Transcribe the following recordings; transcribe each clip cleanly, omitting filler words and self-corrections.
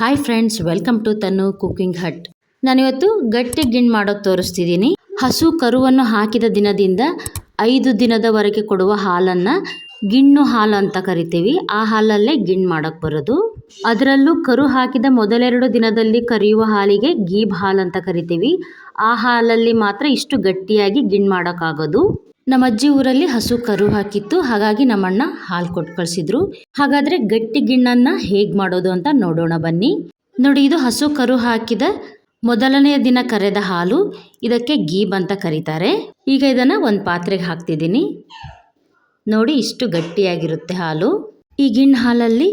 Hi friends, welcome to Tanu cooking hut. ನಾನಿವತ್ತು ಗಟ್ಟಿ ಗಿಣ್ಣು ಮಾಡೋಕೆ ತೋರಿಸ್ತಿದ್ದೀನಿ. ಹಸು ಕರುವನ್ನು ಹಾಕಿದ ದಿನದಿಂದ 5 ದಿನದವರೆಗೆ ಕೊಡುವ ಹಾಲನ್ನು ಗಿಣ್ಣು ಹಾಲು ಅಂತ ಕರಿತೀವಿ. ಆ ಹಾಲಲ್ಲೇ ಗಿಣ್ಣು ಮಾಡೋಕೆ ಬರೋದು. ಅದರಲ್ಲೂ ಕರು ಹಾಕಿದ ಮೊದಲೆರಡು ದಿನದಲ್ಲಿ ಕರೆಯುವ ಹಾಲಿಗೆ ಗೀಬ್ ಹಾಲು ಅಂತ ಕರಿತೀವಿ. ಆ ಹಾಲಲ್ಲಿ ಮಾತ್ರ ಇಷ್ಟು ಗಟ್ಟಿಯಾಗಿ ಗಿಣ್ಣು ಮಾಡೋಕ್ಕಾಗೋದು. ನಮ್ಮ ಅಜ್ಜಿ ಊರಲ್ಲಿ ಹಸು ಕರು ಹಾಕಿತ್ತು, ಹಾಗಾಗಿ ನಮ್ಮಣ್ಣ ಹಾಲು ಕೊಟ್ಟು ಕಳಿಸಿದ್ರು. ಹಾಗಾದರೆ ಗಟ್ಟಿ ಗಿಣ್ಣನ್ನು ಹೇಗೆ ಮಾಡೋದು ಅಂತ ನೋಡೋಣ ಬನ್ನಿ. ನೋಡಿ, ಇದು ಹಸು ಕರು ಹಾಕಿದ ಮೊದಲನೆಯ ದಿನ ಕರೆದ ಹಾಲು. ಇದಕ್ಕೆ ಗೀಬ್ ಅಂತ ಕರೀತಾರೆ. ಈಗ ಇದನ್ನು ಒಂದು ಪಾತ್ರೆಗೆ ಹಾಕ್ತಿದ್ದೀನಿ. ನೋಡಿ, ಇಷ್ಟು ಗಟ್ಟಿಯಾಗಿರುತ್ತೆ ಹಾಲು. ಈ ಗಿಣ್ಣು ಹಾಲಲ್ಲಿ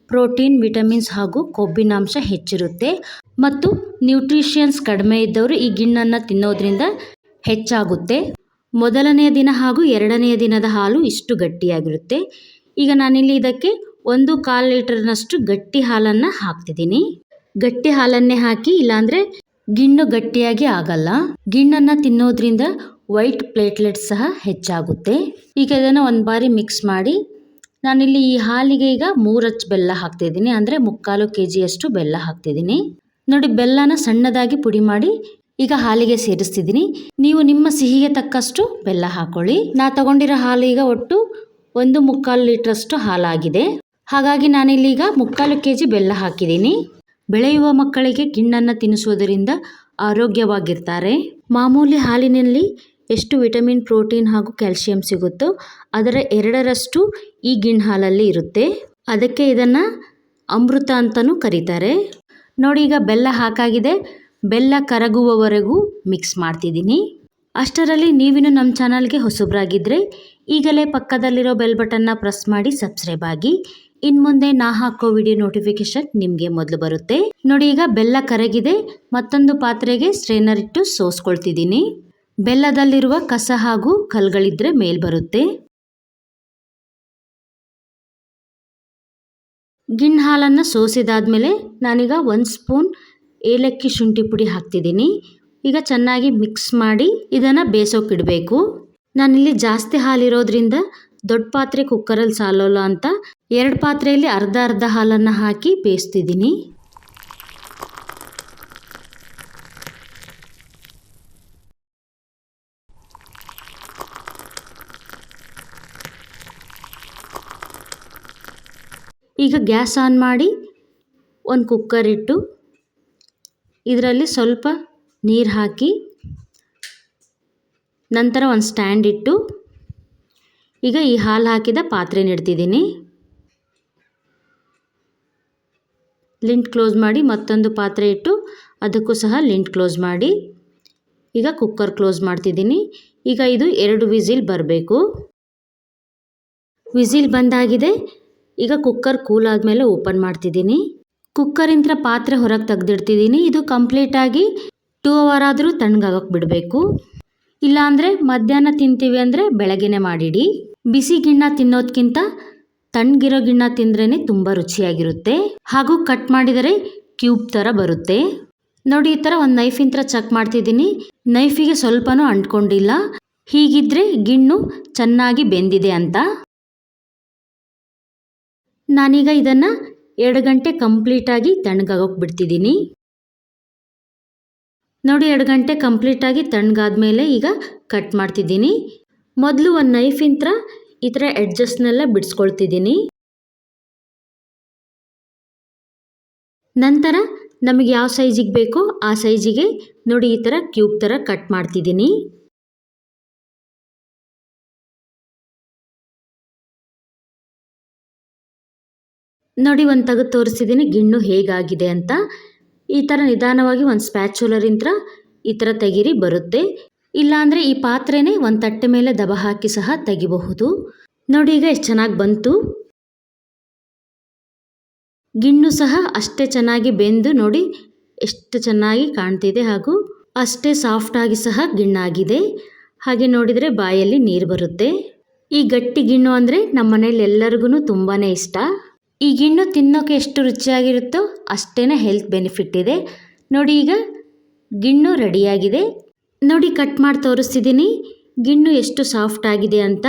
ಪ್ರೋಟೀನ್, ವಿಟಮಿನ್ಸ್ ಹಾಗೂ ಕೊಬ್ಬಿನಾಂಶ ಹೆಚ್ಚಿರುತ್ತೆ ಮತ್ತು ನ್ಯೂಟ್ರಿಷಿಯನ್ಸ್ ಕಡಿಮೆ ಇದ್ದವರು ಈ ಗಿಣ್ಣನ್ನು ತಿನ್ನೋದ್ರಿಂದ ಹೆಚ್ಚಾಗುತ್ತೆ. ಮೊದಲನೆಯ ದಿನ ಹಾಗೂ ಎರಡನೆಯ ದಿನದ ಹಾಲು ಇಷ್ಟು ಗಟ್ಟಿಯಾಗಿರುತ್ತೆ. ಈಗ ನಾನಿಲ್ಲಿ ಇದಕ್ಕೆ 1/4 ಲೀಟರ್ನಷ್ಟು ಗಟ್ಟಿ ಹಾಲನ್ನು ಹಾಕ್ತಿದ್ದೀನಿ. ಗಟ್ಟಿ ಹಾಲನ್ನೇ ಹಾಕಿ, ಇಲ್ಲಾಂದರೆ ಗಿಣ್ಣು ಗಟ್ಟಿಯಾಗಿ ಆಗಲ್ಲ. ಗಿಣ್ಣನ್ನು ತಿನ್ನೋದ್ರಿಂದ ವೈಟ್ ಪ್ಲೇಟ್ಲೆಟ್ಸ್ ಸಹ ಹೆಚ್ಚಾಗುತ್ತೆ. ಈಗ ಇದನ್ನು ಒಂದು ಬಾರಿ ಮಿಕ್ಸ್ ಮಾಡಿ, ನಾನಿಲ್ಲಿ ಈ ಹಾಲಿಗೆ ಈಗ 3 ಅಚ್ಚು ಬೆಲ್ಲ ಹಾಕ್ತಿದ್ದೀನಿ. ಅಂದರೆ 3/4 kg ಬೆಲ್ಲ ಹಾಕ್ತಿದ್ದೀನಿ. ನೋಡಿ, ಬೆಲ್ಲನ ಸಣ್ಣದಾಗಿ ಪುಡಿ ಮಾಡಿ ಈಗ ಹಾಲಿಗೆ ಸೇರಿಸ್ತಿದ್ದೀನಿ. ನೀವು ನಿಮ್ಮ ಸಿಹಿಗೆ ತಕ್ಕಷ್ಟು ಬೆಲ್ಲ ಹಾಕೊಳ್ಳಿ. ನಾ ತಗೊಂಡಿರೋ ಹಾಲು ಈಗ ಒಟ್ಟು 1/4 ಲೀಟ್ರಷ್ಟು ಹಾಲಾಗಿದೆ. ಹಾಗಾಗಿ ನಾನಿಲ್ಲಿ ಈಗ 3/4 kg ಬೆಲ್ಲ ಹಾಕಿದ್ದೀನಿ. ಬೆಳೆಯುವ ಮಕ್ಕಳಿಗೆ ಗಿಣ್ಣನ್ನು ತಿನ್ನಿಸುವುದರಿಂದ ಆರೋಗ್ಯವಾಗಿರ್ತಾರೆ. ಮಾಮೂಲಿ ಹಾಲಿನಲ್ಲಿ ಎಷ್ಟು ವಿಟಮಿನ್, ಪ್ರೋಟೀನ್ ಹಾಗೂ ಕ್ಯಾಲ್ಸಿಯಂ ಸಿಗುತ್ತೋ ಅದರ 2ರಷ್ಟು ಈ ಗಿಣ್ಣು ಹಾಲಲ್ಲಿ ಇರುತ್ತೆ. ಅದಕ್ಕೆ ಇದನ್ನು ಅಮೃತ ಅಂತಲೂ ಕರೀತಾರೆ. ನೋಡಿ, ಈಗ ಬೆಲ್ಲ ಹಾಕಾಗಿದೆ. ಬೆಲ್ಲ ಕರಗುವವರೆಗೂ ಮಿಕ್ಸ್ ಮಾಡ್ತಿದ್ದೀನಿ. ಅಷ್ಟರಲ್ಲಿ ನೀವಿನ್ನು ನಮ್ಮ ಚಾನಲ್ಗೆ ಹೊಸಬರಾಗಿದ್ದರೆ ಈಗಲೇ ಪಕ್ಕದಲ್ಲಿರೋ ಬೆಲ್ ಬಟನ್ನ ಪ್ರೆಸ್ ಮಾಡಿ ಸಬ್ಸ್ಕ್ರೈಬ್ ಆಗಿ. ಇನ್ನು ಮುಂದೆ ನಾ ಹಾಕೋ ವಿಡಿಯೋ ನೋಟಿಫಿಕೇಶನ್ ನಿಮಗೆ ಮೊದಲು ಬರುತ್ತೆ. ನೋಡಿ, ಈಗ ಬೆಲ್ಲ ಕರಗಿದೆ. ಮತ್ತೊಂದು ಪಾತ್ರೆಗೆ ಸ್ಟ್ರೈನರ್ ಇಟ್ಟು ಸೋಸ್ಕೊಳ್ತಿದ್ದೀನಿ. ಬೆಲ್ಲದಲ್ಲಿರುವ ಕಸ ಹಾಗೂ ಕಲ್ಗಳಿದ್ರೆ ಮೇಲ್ ಬರುತ್ತೆ. ಗಿಣ್ಣು ಹಾಲನ್ನು ಸೋಸಿದಾದ್ಮೇಲೆ ನಾನೀಗ 1 ಸ್ಪೂನ್ ಏಲಕ್ಕಿ ಶುಂಠಿ ಪುಡಿ ಹಾಕ್ತಿದ್ದೀನಿ. ಈಗ ಚೆನ್ನಾಗಿ ಮಿಕ್ಸ್ ಮಾಡಿ ಇದನ್ನು ಬೇಯಿಸೋಕಿಡಬೇಕು. ನಾನಿಲ್ಲಿ ಜಾಸ್ತಿ ಹಾಲಿರೋದ್ರಿಂದ ದೊಡ್ಡ ಪಾತ್ರೆ ಕುಕ್ಕರಲ್ಲಿ ಸಾಲೋಲ್ಲ ಅಂತ 2 ಪಾತ್ರೆಯಲ್ಲಿ ಅರ್ಧ ಹಾಲನ್ನು ಹಾಕಿ ಬೇಯಿಸ್ತಿದ್ದೀನಿ. ಈಗ ಗ್ಯಾಸ್ ಆನ್ ಮಾಡಿ ಒಂದು ಕುಕ್ಕರ್ ಇಟ್ಟು ಇದರಲ್ಲಿ ಸ್ವಲ್ಪ ನೀರು ಹಾಕಿ, ನಂತರ ಒಂದು ಸ್ಟ್ಯಾಂಡ್ ಇಟ್ಟು ಈಗ ಈ ಹಾಲು ಹಾಕಿದ ಪಾತ್ರೆನ ಇಡ್ತಿದ್ದೀನಿ. ಲಿಂಟ್ ಕ್ಲೋಸ್ ಮಾಡಿ ಮತ್ತೊಂದು ಪಾತ್ರೆ ಇಟ್ಟು ಅದಕ್ಕೂ ಸಹ ಲಿಂಟ್ ಕ್ಲೋಸ್ ಮಾಡಿ ಈಗ ಕುಕ್ಕರ್ ಕ್ಲೋಸ್ ಮಾಡ್ತಿದ್ದೀನಿ. ಈಗ ಇದು 2 ವಿಸಿಲ್ ಬರಬೇಕು. ವಿಸಿಲ್ ಬಂದಾಗಿದೆ. ಈಗ ಕುಕ್ಕರ್ ಕೂಲ್ ಆದಮೇಲೆ ಓಪನ್ ಮಾಡ್ತಿದ್ದೀನಿ. ಕುಕ್ಕರಿಂದ ಪಾತ್ರೆ ಹೊರಗೆ ತೆಗೆದಿಡ್ತಿದ್ದೀನಿ. ಇದು ಕಂಪ್ಲೀಟಾಗಿ 2 ಅವರ್ ಆದರೂ ತಣ್ಣಗಾಗೋಕ್ಕೆ ಬಿಡಬೇಕು. ಇಲ್ಲಾಂದರೆ ಮಧ್ಯಾಹ್ನ ತಿಂತೀವಿ ಅಂದರೆ ಬೆಳಗ್ಗೆನೇ ಮಾಡಿಡಿ. ಬಿಸಿ ಗಿಣ್ಣ ತಿನ್ನೋದಕ್ಕಿಂತ ತಣ್ಣಗಿರೋ ಗಿಣ್ಣ ತಿಂದ್ರೇ ತುಂಬ ರುಚಿಯಾಗಿರುತ್ತೆ. ಹಾಗೂ ಕಟ್ ಮಾಡಿದರೆ ಕ್ಯೂಬ್ ಥರ ಬರುತ್ತೆ. ನೋಡಿ, ಈ ಥರ ಒಂದು ನೈಫಿಂದ ಚೆಕ್ ಮಾಡ್ತಿದ್ದೀನಿ. ನೈಫಿಗೆ ಸ್ವಲ್ಪನೂ ಅಂಟ್ಕೊಂಡಿಲ್ಲ. ಹೀಗಿದ್ರೆ ಗಿಣ್ಣು ಚೆನ್ನಾಗಿ ಬೆಂದಿದೆ ಅಂತ. ನಾನೀಗ ಇದನ್ನು 2 ಗಂಟೆ ಕಂಪ್ಲೀಟಾಗಿ ತಣ್ಣಗಾಗೋಕ್ಕೆ ಬಿಡ್ತಿದ್ದೀನಿ. ನೋಡಿ, 2 ಗಂಟೆ ಕಂಪ್ಲೀಟಾಗಿ ತಣ್ಣಗಾದ್ಮೇಲೆ ಈಗ ಕಟ್ ಮಾಡ್ತಿದ್ದೀನಿ. ಮೊದಲು ಒಂದು ನೈಫಿಂದ ಈ ಥರ ಎಡ್ಜಸ್ನೆಲ್ಲ ಬಿಡಿಸ್ಕೊಳ್ತಿದ್ದೀನಿ. ನಂತರ ನಮಗೆ ಯಾವ ಸೈಜಿಗೆ ಬೇಕೋ ಆ ಸೈಜಿಗೆ ನೋಡಿ ಈ ಥರ ಕ್ಯೂಬ್ ಥರ ಕಟ್ ಮಾಡ್ತಿದ್ದೀನಿ. ನೋಡಿ, ಒಂದು ತೆಗೆದು ತೋರಿಸ್ತಿದ್ದೀನಿ ಗಿಣ್ಣು ಹೇಗಾಗಿದೆ ಅಂತ. ಈ ಥರ ನಿಧಾನವಾಗಿ ಒಂದು ಸ್ಪ್ಯಾಚುಲರಿಂದ ಈ ಥರ ತೆಗೀರಿ, ಬರುತ್ತೆ. ಇಲ್ಲಾಂದರೆ ಈ ಪಾತ್ರೆನೇ ಒಂದು ತಟ್ಟೆ ಮೇಲೆ ದಬ ಹಾಕಿ ಸಹ ತೆಗಿಬಹುದು. ನೋಡಿ, ಈಗ ಎಷ್ಟು ಚೆನ್ನಾಗಿ ಬಂತು. ಗಿಣ್ಣು ಸಹ ಅಷ್ಟೇ ಚೆನ್ನಾಗಿ ಬೆಂದು ನೋಡಿ ಎಷ್ಟು ಚೆನ್ನಾಗಿ ಕಾಣ್ತಿದೆ ಹಾಗೂ ಅಷ್ಟೇ ಸಾಫ್ಟಾಗಿ ಸಹ ಗಿಣ್ಣಾಗಿದೆ. ಹಾಗೆ ನೋಡಿದರೆ ಬಾಯಲ್ಲಿ ನೀರು ಬರುತ್ತೆ. ಈ ಗಟ್ಟಿ ಗಿಣ್ಣು ಅಂದರೆ ನಮ್ಮ ಮನೇಲಿ ಎಲ್ಲರಿಗೂ ತುಂಬಾ ಇಷ್ಟ. ಈ ಗಿಣ್ಣು ತಿನ್ನೋಕೆ ಎಷ್ಟು ರುಚಿಯಾಗಿರುತ್ತೋ ಅಷ್ಟೇ ಹೆಲ್ತ್ ಬೆನಿಫಿಟ್ ಇದೆ. ನೋಡಿ, ಈಗ ಗಿಣ್ಣು ರೆಡಿಯಾಗಿದೆ. ನೋಡಿ, ಕಟ್ ಮಾಡಿ ತೋರಿಸ್ತಿದ್ದೀನಿ ಗಿಣ್ಣು ಎಷ್ಟು ಸಾಫ್ಟ್ ಆಗಿದೆ ಅಂತ.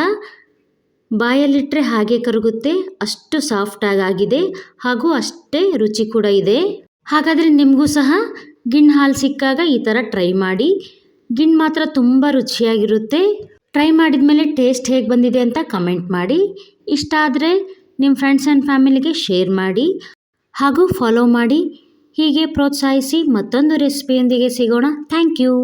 ಬಾಯಲ್ಲಿಟ್ಟರೆ ಹಾಗೆ ಕರಗುತ್ತೆ, ಅಷ್ಟು ಸಾಫ್ಟಾಗಿ ಆಗಿದೆ ಹಾಗೂ ಅಷ್ಟೇ ರುಚಿ ಕೂಡ ಇದೆ. ಹಾಗಾದರೆ ನಿಮಗೂ ಸಹ ಗಿಣ್ಣು ಹಾಲು ಸಿಕ್ಕಾಗ ಈ ಥರ ಟ್ರೈ ಮಾಡಿ. ಗಿಣ್ಣು ಮಾತ್ರ ತುಂಬ ರುಚಿಯಾಗಿರುತ್ತೆ. ಟ್ರೈ ಮಾಡಿದ ಮೇಲೆ ಟೇಸ್ಟ್ ಹೇಗೆ ಬಂದಿದೆ ಅಂತ ಕಮೆಂಟ್ ಮಾಡಿ. ಇಷ್ಟ ಆದರೆ ನಿಮ್ಮ ಫ್ರೆಂಡ್ಸ್ ಆ್ಯಂಡ್ ಫ್ಯಾಮಿಲಿಗೆ ಶೇರ್ ಮಾಡಿ ಹಾಗೂ ಫಾಲೋ ಮಾಡಿ. ಹೀಗೆ ಪ್ರೋತ್ಸಾಹಿಸಿ. ಮತ್ತೊಂದು ರೆಸಿಪಿಯೊಂದಿಗೆ ಸಿಗೋಣ. Thank you.